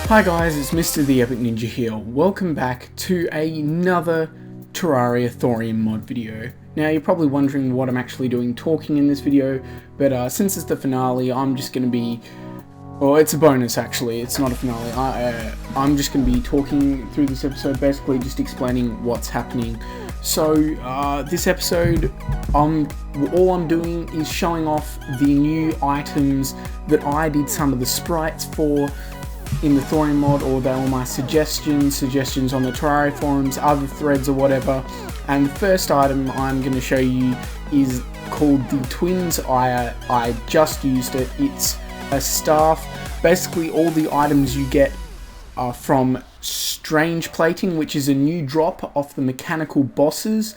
Hi guys, it's Mr. The Epic Ninja here. Welcome back to another Terraria Thorium mod video. Now you're probably wondering what I'm actually doing talking in this video, but since it's the finale, I'm just going to be... Well, it's a bonus actually, it's not a finale. I'm just going to be talking through this episode, basically just explaining what's happening. So, this episode, all I'm doing is showing off the new items that I did some of the sprites for in the Thorium mod, or they were my suggestions on the Terraria forums, other threads or whatever. And the first item I'm going to show you is called the Twins. I just used it. It's a staff. Basically all the items you get are from Strange Plating, which is a new drop off the mechanical bosses.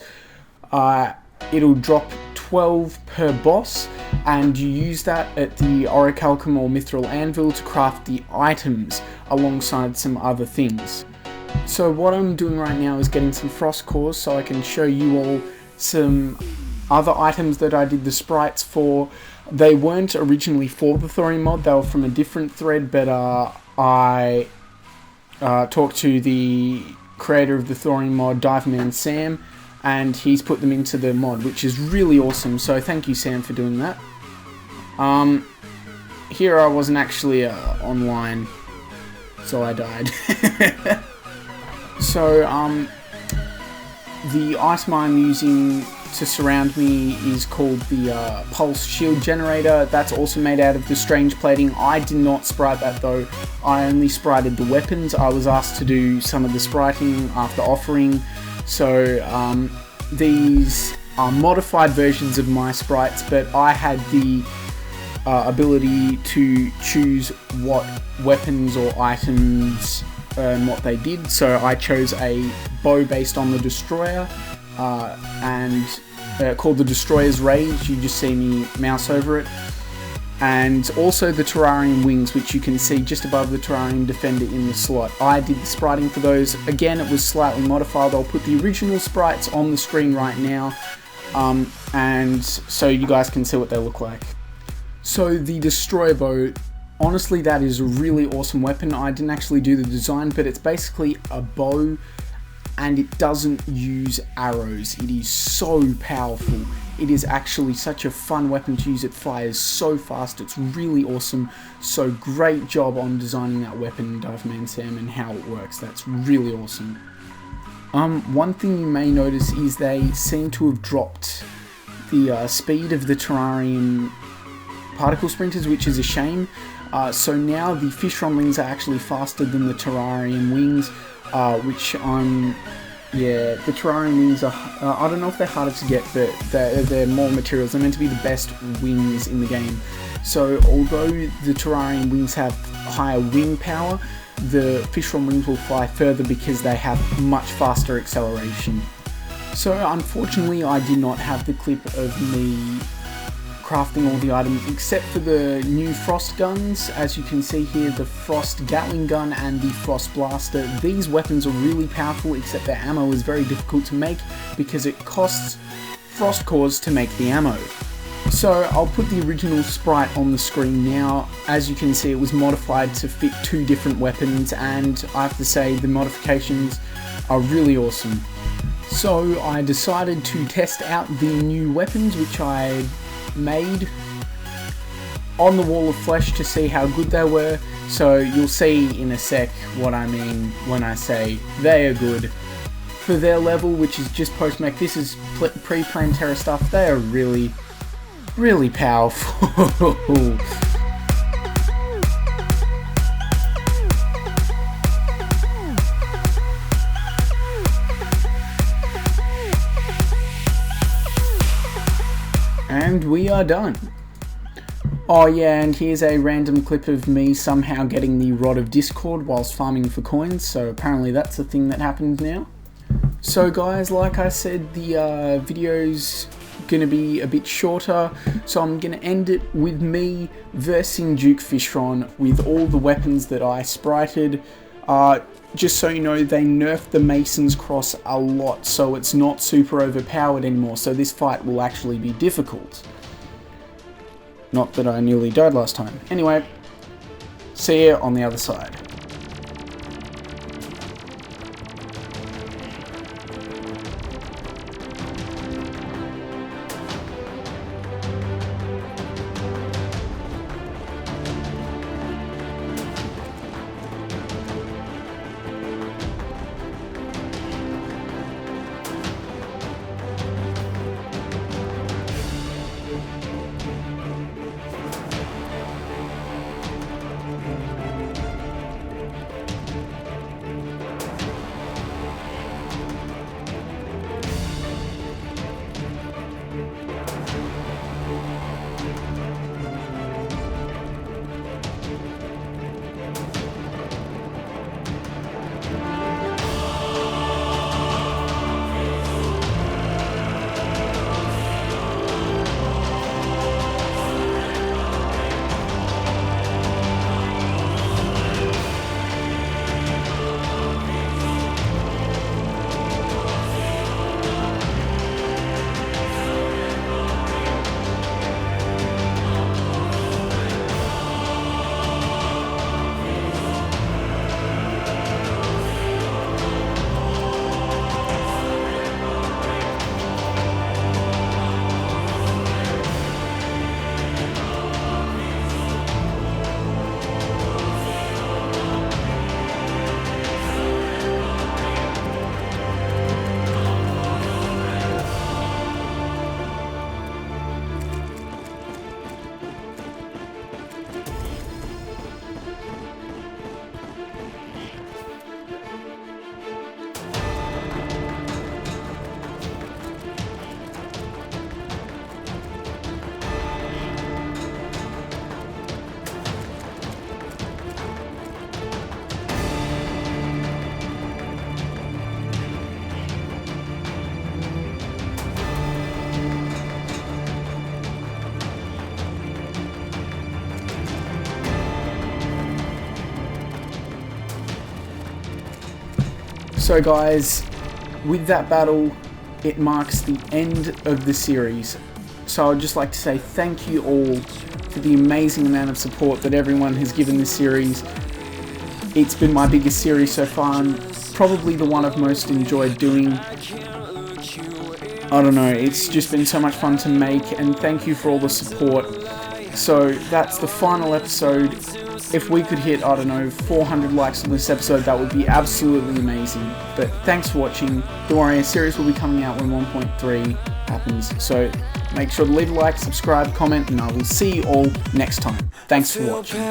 It'll drop 12 per boss, and you use that at the Orichalcum or Mithril Anvil to craft the items alongside some other things. So what I'm doing right now is getting some frost cores so I can show you all some other items that I did the sprites for. They weren't originally for the Thorium mod, they were from a different thread, but I talked to the creator of the Thorium mod, Diveman Sam, and he's put them into the mod, which is really awesome, so thank you Sam for doing that. Here I wasn't actually online, so I died. So the item I'm using to surround me is called the Pulse Shield Generator. That's also made out of the Strange Plating. I did not sprite that though, I only sprited the weapons. I was asked to do some of the spriting after offering. So these are modified versions of my sprites, but I had the ability to choose what weapons or items and what they did. So I chose a bow based on the Destroyer, and called the Destroyer's Rage. You just see me mouse over it. And also the Terrarium wings, which you can see just above the Terrarium Defender in the slot. I did the spriting for those. Again, it was slightly modified. I'll put the original sprites on the screen right now, and so you guys can see what they look like. So the Destroyer Bow, honestly that is a really awesome weapon. I didn't actually do the design, but it's basically a bow and it doesn't use arrows. It is so powerful. It is actually such a fun weapon to use. It fires so fast. It's really awesome. So great job on designing that weapon, Diveman Sam, and how it works. That's really awesome. One thing you may notice is they seem to have dropped the speed of the Terrarium particle sprinters, which is a shame. So now the Fishron wings are actually faster than the Terrarium wings, which yeah, the Terrarium wings are, I don't know if they're harder to get, but they're more materials. They're meant to be the best wings in the game. So although the Terrarium wings have higher wing power, the Fishron wings will fly further because they have much faster acceleration. So unfortunately I did not have the clip of me crafting all the items except for the new frost guns. As you can see here, the frost Gatling gun and the frost blaster. These weapons are really powerful, except their ammo is very difficult to make because it costs frost cores to make the ammo. So I'll put the original sprite on the screen now. As you can see, it was modified to fit two different weapons, and I have to say the modifications are really awesome. So I decided to test out the new weapons, which I made on the Wall of Flesh to see how good they were. So you'll see in a sec what I mean when I say they are good. For their level, which is just post-mech, this is pre-Plantera stuff, they are really, really powerful. And we are done. Oh yeah, and here's a random clip of me somehow getting the Rod of Discord whilst farming for coins, so apparently that's a thing that happens now. So guys, like I said, the video's gonna be a bit shorter, so I'm gonna end it with me versing Duke Fishron with all the weapons that I sprited. Just so you know, they nerfed the Mason's Cross a lot, so it's not super overpowered anymore, so this fight will actually be difficult. Not that I nearly died last time. Anyway, see you on the other side. So guys, with that battle, it marks the end of the series. So I'd just like to say thank you all for the amazing amount of support that everyone has given this series. It's been my biggest series so far, and probably the one I've most enjoyed doing. I don't know, it's just been so much fun to make, and thank you for all the support. So that's the final episode. If we could hit, I don't know, 400 likes on this episode, that would be absolutely amazing. But thanks for watching. Don't worry, a series will be coming out when 1.3 happens. So make sure to leave a like, subscribe, comment, and I will see you all next time. Thanks for watching.